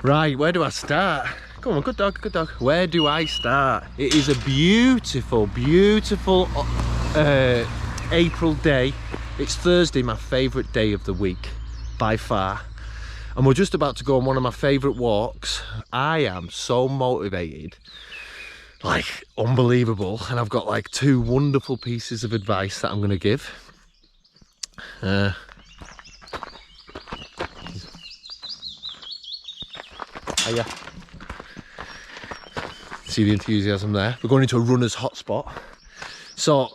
Right, where do I start? Come on, good dog, good dog. Where do I start? It is a beautiful, beautiful April day. It's Thursday, my favourite day of the week, by far. And we're just about to go on one of my favourite walks. I am so motivated, like unbelievable. And I've got like 2 wonderful pieces of advice that I'm going to give. Hiya. See the enthusiasm there. We're going into a runner's hotspot. So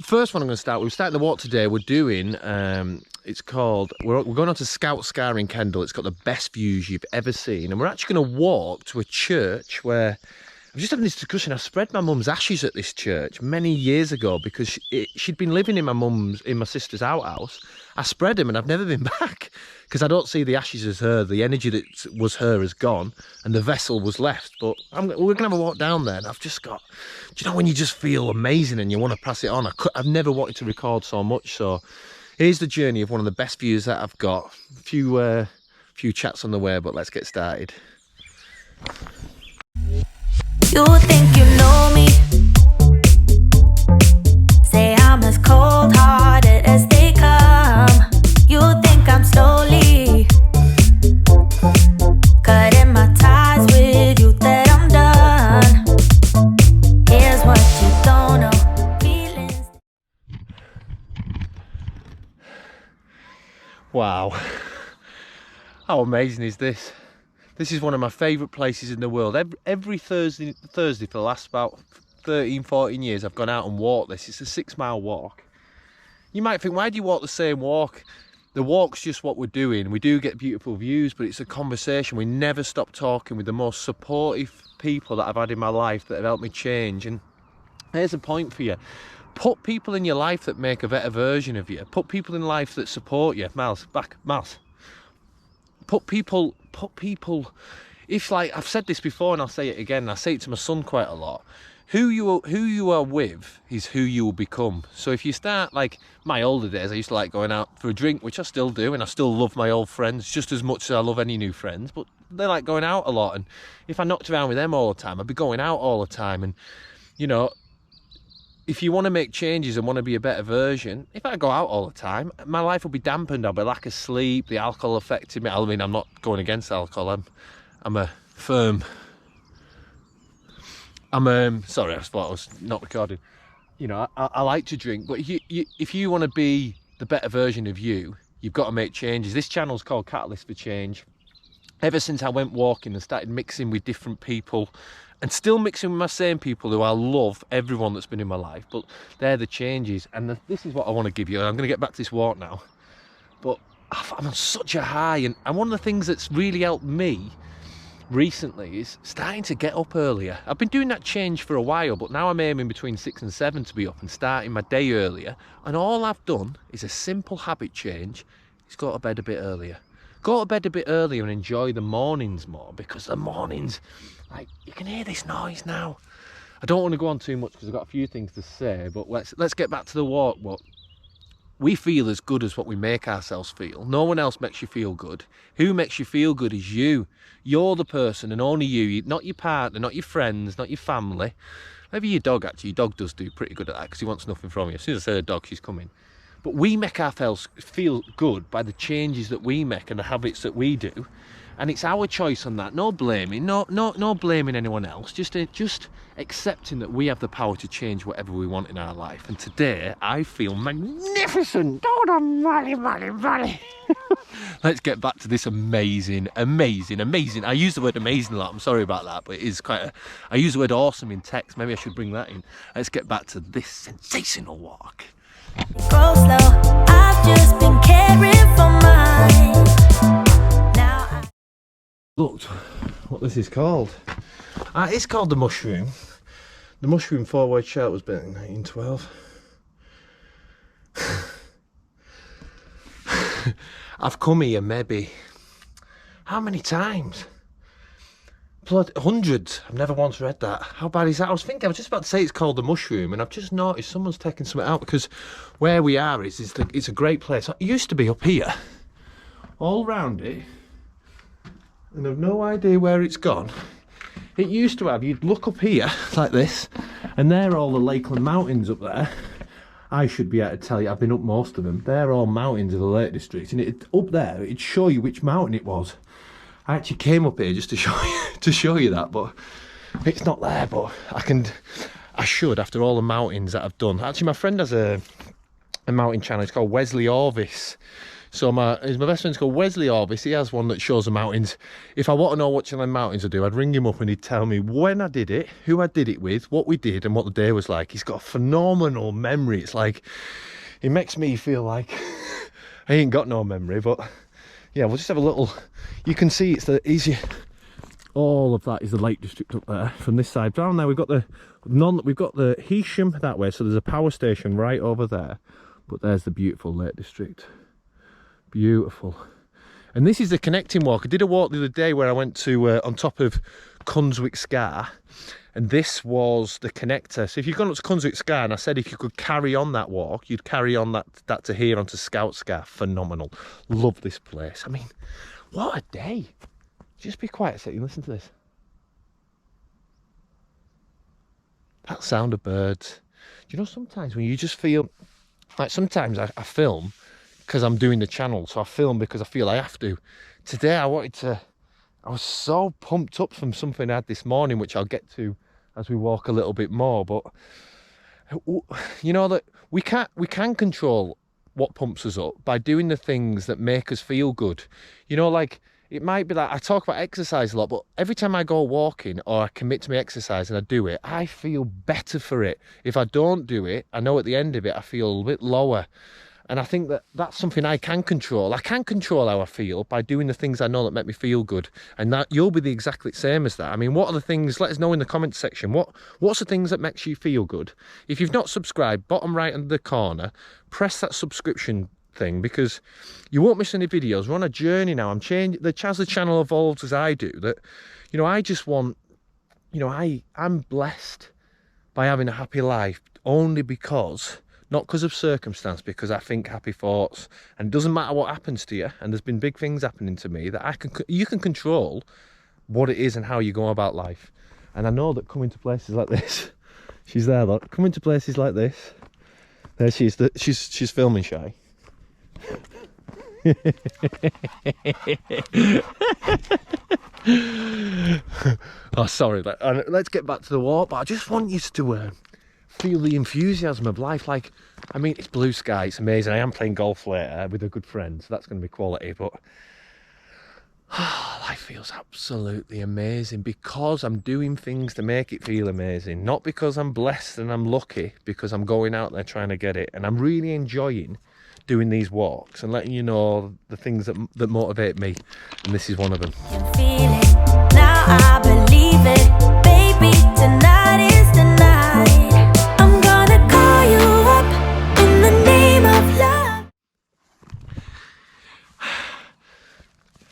first one I'm going to start, we're starting the walk today. We're doing, it's called, we're going on to Scout Scar in Kendal. It's got the best views you've ever seen. And we're actually going to walk to a church where, I'm just having this discussion. I spread my mum's ashes at this church many years ago because she'd been living in my sister's outhouse. I spread them and I've never been back because I don't see the ashes as her. The energy that was her is gone and the vessel was left. But we're going to have a walk down there and I've just got, do you know when you just feel amazing and you want to pass it on? I've never wanted to record so much. So here's the journey of one of the best views that I've got. A few chats on the way, but let's get started. You think you know me? Say I'm as cold-hearted as they come. You think I'm slowly cutting my ties with you, that I'm done. Here's what you don't know. Feelings. Wow. How amazing is this? This is one of my favourite places in the world. Every Thursday for the last about 13, 14 years, I've gone out and walked this. It's a 6-mile walk. You might think, why do you walk the same walk? The walk's just what we're doing. We do get beautiful views, but it's a conversation. We never stop talking with the most supportive people that I've had in my life that have helped me change. And here's a point for you. Put people in your life that make a better version of you. Put people in life that support you. Miles, back, Miles. Put people, if, like, I've said this before and I'll say it again, I say it to my son quite a lot, who you are with is who you will become. So if you start, like my older days, I used to like going out for a drink, which I still do, and I still love my old friends just as much as I love any new friends, but they like going out a lot, and if I knocked around with them all the time, I'd be going out all the time. And you know, if you want to make changes and want to be a better version, if I go out all the time, my life will be dampened. I'll be lack of sleep, the alcohol affected me. I mean, I'm not going against alcohol. Sorry, I thought I was not recording. You know, I like to drink, but if you want to be the better version of you, you've got to make changes. This channel's called Catalyst for Change. Ever since I went walking and started mixing with different people, and still mixing with my same people who I love, everyone that's been in my life, but they're the changes. And this is what I want to give you. I'm going to get back to this walk now, but I'm on such a high, and one of the things that's really helped me recently is starting to get up earlier. I've been doing that change for a while, but now I'm aiming between 6 and 7 to be up and starting my day earlier. And all I've done is a simple habit change. It's go to bed a bit earlier. Go to bed a bit earlier and enjoy the mornings more, because the mornings, like, you can hear this noise now. I don't want to go on too much because I've got a few things to say, but let's get back to the walk. But we feel as good as what we make ourselves feel. No one else makes you feel good. Who makes you feel good is you. You're the person, and only you, not your partner, not your friends, not your family. Maybe your dog, actually. Your dog does do pretty good at that because he wants nothing from you. As soon as I say a dog, she's coming. But we make ourselves feel good by the changes that we make and the habits that we do. And it's our choice on that. No blaming, no blaming anyone else. Just accepting that we have the power to change whatever we want in our life. And today, I feel magnificent. Valley. Let's get back to this amazing. I use the word amazing a lot. I'm sorry about that, but it is I use the word awesome in text. Maybe I should bring that in. Let's get back to this sensational walk. Go slow. I've just been caring for mine. Now Looked what this is called. It's called the Mushroom. The Mushroom 4-word shout was built in 1912. I've come here maybe, how many times? Blood, hundreds. I've never once read that. How bad is that? I was just about to say it's called the Mushroom, and I've just noticed someone's taken something out, because where we are it's a great place. It used to be up here, all round it. and I've no idea where it's gone. It used to have, you'd look up here like this, and they're all the Lakeland Mountains up there. I should be able to tell you, I've been up most of them. They're all mountains of the Lake District, and up there, it'd show you which mountain it was. I actually came up here just to show you that, but it's not there. But I should, after all the mountains that I've done. Actually, my friend has a mountain channel. It's called Wesley Orvis. So my best friend's called Wesley Orvis. He has one that shows the mountains. If I want to know what the mountains I do, I'd ring him up and he'd tell me when I did it, who I did it with, what we did, and what the day was like. He's got a phenomenal memory. It's like, it makes me feel like I ain't got no memory. But yeah, we'll just have a little. You can see it's the easy. All of that is the Lake District up there. From this side down there, we've got the Heysham that way. So there's a power station right over there. But there's the beautiful Lake District. Beautiful. And this is the connecting walk. I did a walk the other day where I went to on top of Cunswick Scar, and this was the connector. So if you've gone up to Cunswick Scar, and I said if you could carry on that walk, you'd carry on that to here onto Scout Scar. Phenomenal. Love this place. I mean, what a day. Just be quiet a second, listen to this. That sound of birds. Do you know, sometimes when you just feel like, sometimes I film because I'm doing the channel, so I film because I feel I have to. Today I was so pumped up from something I had this morning, which I'll get to as we walk a little bit more. But you know that we can control what pumps us up by doing the things that make us feel good. You know, like, it might be like, I talk about exercise a lot, but every time I go walking or I commit to my exercise and I do it, I feel better for it. If I don't do it, I know at the end of it, I feel a little bit lower. And I think that that's something I can control. I can control how I feel by doing the things I know that make me feel good. And that you'll be the exactly same as that. I mean, what are the things, let us know in the comments section, what's the things that makes you feel good? If you've not subscribed, bottom right in the corner, press that subscription thing, because you won't miss any videos. We're on a journey now. I'm changing, as the channel evolves as I do, that, you know, I just want, you know, I'm blessed by having a happy life only because, not because of circumstance, because I think happy thoughts, and it doesn't matter what happens to you. And there's been big things happening to me that you can control what it is and how you go about life. And I know that coming to places like this, she's there, look, coming to places like this, there she is, she's filming shy. Oh, sorry, let's get back to the walk. But I just want you to feel the enthusiasm of life. Like, I mean, it's blue sky, it's amazing. I am playing golf later with a good friend, so that's going to be quality. But life feels absolutely amazing because I'm doing things to make it feel amazing, not because I'm blessed and I'm lucky, because I'm going out there trying to get it. And I'm really enjoying doing these walks and letting you know the things that motivate me, and this is one of them. Can feel it, now I believe it, baby, tonight is the night. I'm gonna call you up in the name of love.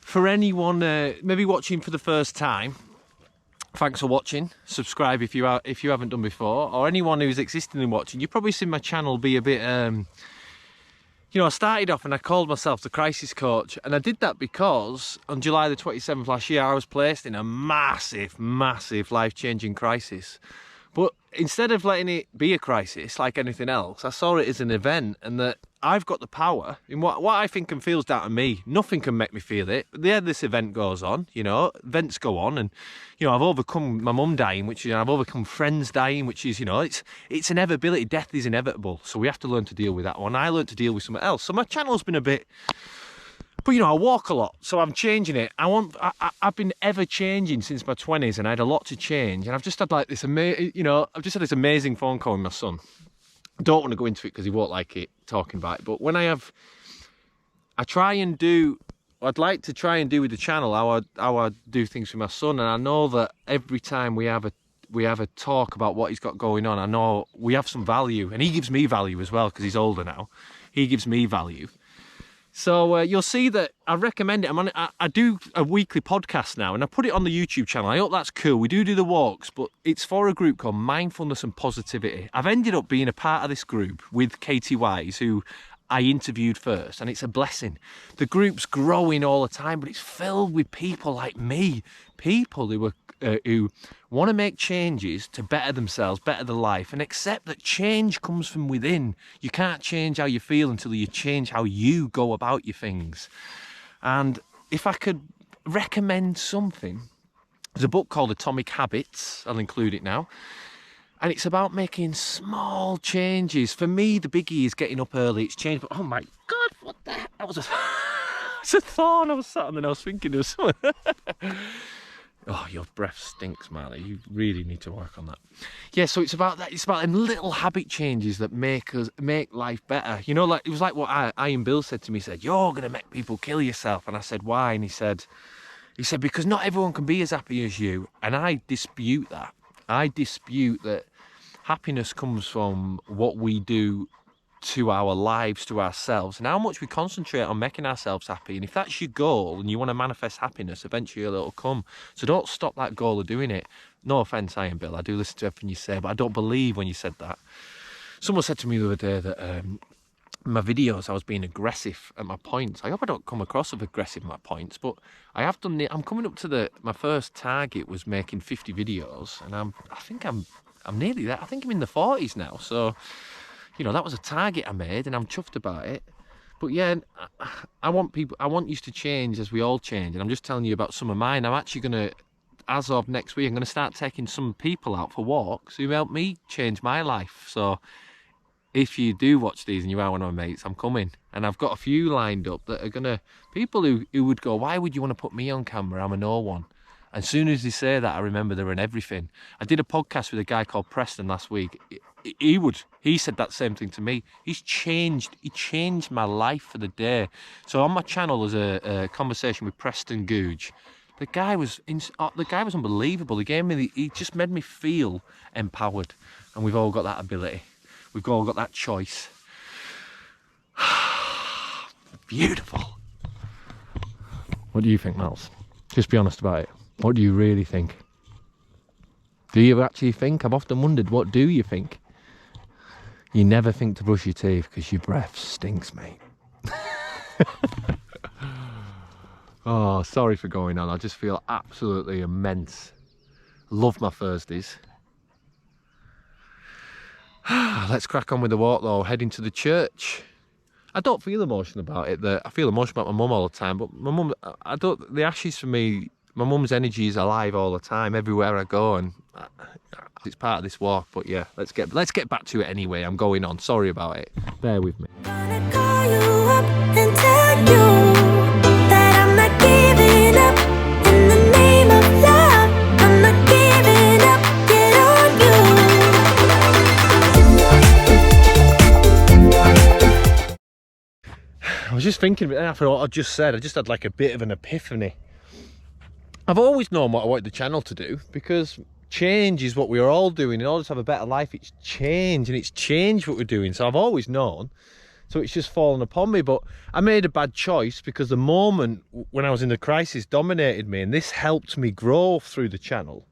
For anyone maybe watching for the first time, thanks for watching. Subscribe if you haven't done before, or anyone who's existing and watching. You've probably seen my channel be a bit you know, I started off and I called myself the crisis coach, and I did that because on July the 27th last year I was placed in a massive life-changing crisis. But instead of letting it be a crisis like anything else, I saw it as an event, and that I've got the power in what I think and feels down to me. Nothing can make me feel it. But yeah, this event goes on, you know, events go on, and you know, I've overcome my mum dying, which is, I've overcome friends dying, which is, you know, it's inevitability. Death is inevitable, so we have to learn to deal with that one. I learned to deal with something else. So my channel's been a bit, but you know, I walk a lot, so I'm changing it. I've been ever changing since my 20s, and I had a lot to change. And I've just had like this I've just had this amazing phone call with my son. I don't want to go into it because he won't like it talking about it. But when I'd like to try and do with the channel how I do things with my son. And I know that every time we have a talk about what he's got going on, I know we have some value, and he gives me value as well because he's older now. He gives me value. So you'll see that I recommend it. I do a weekly podcast now, and I put it on the YouTube channel. I hope that's cool. We do the walks, but it's for a group called Mindfulness and Positivity. I've ended up being a part of this group with Katie Wise, who I interviewed first, and it's a blessing. The group's growing all the time, but it's filled with people like me, people who want to make changes to better themselves, better their life, and accept that change comes from within. You can't change how you feel until you change how you go about your things. And if I could recommend something, there's a book called Atomic Habits. I'll include it now. And it's about making small changes. For me, the biggie is getting up early. It's changed, but oh my God, what the heck? That was it's a thorn. I was sat on and I was thinking of something. Oh, your breath stinks, Marley. You really need to work on that. Yeah, so it's about that. It's about them little habit changes that make life better. You know, like it was like what Ian Bill said to me. He said, "You're gonna make people kill yourself," and I said, "Why?" And he said, because not everyone can be as happy as you, and I dispute that. I dispute that happiness comes from what we do to our lives, to ourselves, and how much we concentrate on making ourselves happy. And if that's your goal and you want to manifest happiness, eventually it'll come. So don't stop that goal of doing it. No offence, Ian Bill, I do listen to everything you say, but I don't believe when you said that. Someone said to me the other day that my videos, I was being aggressive at my points. I hope I don't come across as aggressive at my points, but I have done it. I'm coming up to my first target was making 50 videos, and I think I'm nearly there. I think I'm in the 40s now. So, you know, that was a target I made, and I'm chuffed about it. But yeah, I want you to change as we all change, and I'm just telling you about some of mine. I'm actually going to, as of next week, I'm going to start taking some people out for walks who help me change my life. So if you do watch these and you are one of my mates, I'm coming. And I've got a few lined up that are going to, people who would go, why would you want to put me on camera? I'm a no one. And as soon as they say that, I remember they're in everything. I did a podcast with a guy called Preston last week. He said that same thing to me. He changed my life for the day. So on my channel, there's a conversation with Preston Googe. The guy was unbelievable. He just made me feel empowered. And we've all got that ability. We've all got that choice. Beautiful. What do you think, Miles? Just be honest about it. What do you really think? Do you actually think? I've often wondered, what do you think? You never think to brush your teeth because your breath stinks, mate. Oh, sorry for going on. I just feel absolutely immense. Love my Thursdays. Let's crack on with the walk though, heading to the church. I don't feel emotional about it. I feel emotional about my mum all the time, but my mum, the ashes for me, my mum's energy is alive all the time, everywhere I go, and it's part of this walk. But yeah, let's get back to it anyway. I'm going on, sorry about it. Bear with me. Gonna call you up and tell you that I'm not giving up. In the name of love, I'm not giving up. Get on you. I was just thinking after what I just said, I just had like a bit of an epiphany. I've always known what I wanted the channel to do, because change is what we're all doing. In order to have a better life, it's change, and it's change what we're doing. So I've always known. So it's just fallen upon me. But I made a bad choice because the moment when I was in the crisis dominated me, and this helped me grow through the channel.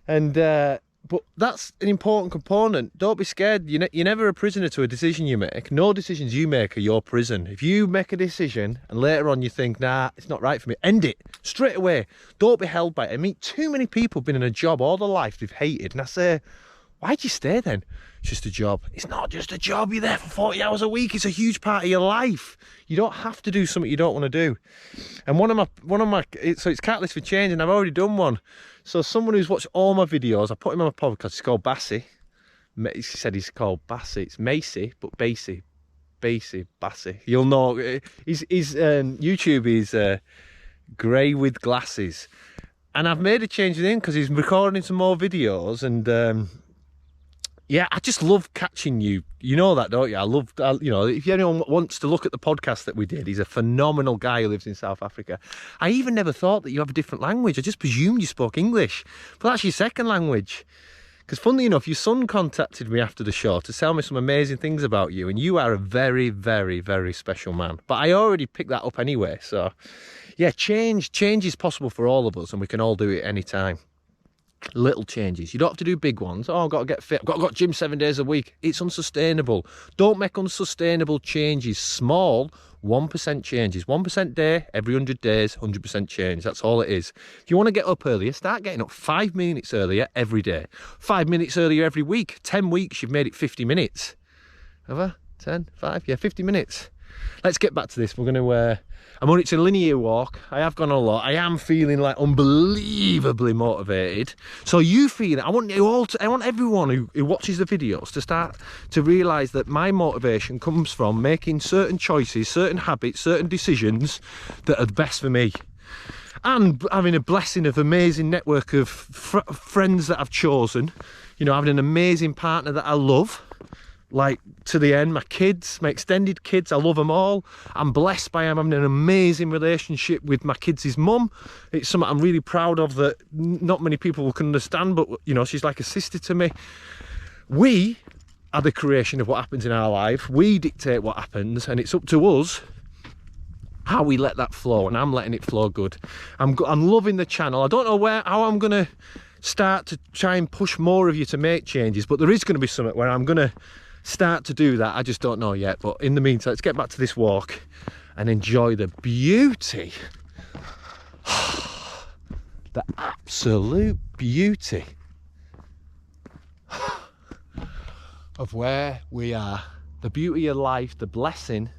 And but that's an important component. Don't be scared. You're never a prisoner to a decision you make. No decisions you make are your prison. If you make a decision and later on you think, nah, it's not right for me, end it straight away. Don't be held by it. I meet too many people been in a job all their life they've hated, and I say, why'd you stay then? It's just a job. It's not just a job. You're there for 40 hours a week. It's a huge part of your life. You don't have to do something you don't want to do. And one of my so it's Catalyst for Change, and I've already done one. So someone who's watched all my videos, I put him on my podcast. It's called Bassy. He said he's called Bassy. It's Macy, but Bassy, Bassy. You'll know. His YouTube is grey with glasses, and I've made a change with him because he's recording some more videos. And yeah, I just love catching you. You know that, don't you? You know, if anyone wants to look at the podcast that we did, he's a phenomenal guy who lives in South Africa. I even never thought that you have a different language. I just presumed you spoke English. But that's your second language. Because funnily enough, your son contacted me after the show to tell me some amazing things about you. And you are a very, very, very special man. But I already picked that up anyway. So yeah, change is possible for all of us, and we can all do it anytime. Little changes. You don't have to do big ones. Oh, I've got to get fit. I've got to go to gym 7 days a week. It's unsustainable. Don't make unsustainable changes. Small 1% changes. 1% day, every 100 days, 100% change. That's all it is. If you want to get up earlier, start getting up 5 minutes earlier every day. 5 minutes earlier every week. 10 weeks, you've made it 50 minutes. Have I? 10? 5? Yeah, 50 minutes. Let's get back to this. We're going to... I'm on it's a linear walk. I have gone a lot. I am feeling like unbelievably motivated. So you feel it. I want you all to, I want everyone who watches the videos to start to realise that my motivation comes from making certain choices, certain habits, certain decisions that are the best for me. And having a blessing of amazing network of friends that I've chosen. You know, having an amazing partner that I love. Like to the end, my kids, my extended kids, I love them all. I'm blessed by having an amazing relationship with my kids' mum. It's something I'm really proud of that not many people can understand, but you know, she's like a sister to me. We are the creation of what happens in our life. We dictate what happens, and it's up to us how we let that flow, and I'm letting it flow good. I'm loving the channel. I don't know how I'm gonna start to try and push more of you to make changes, but there is going to be something where I'm gonna start to do that. I just don't know yet, but in the meantime, let's get back to this walk and enjoy the beauty, the absolute beauty of where we are, the beauty of life, the blessing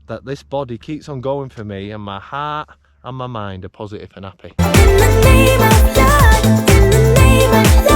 that this body keeps on going for me, and my heart and my mind are positive and happy. In the name of love, in the name of love.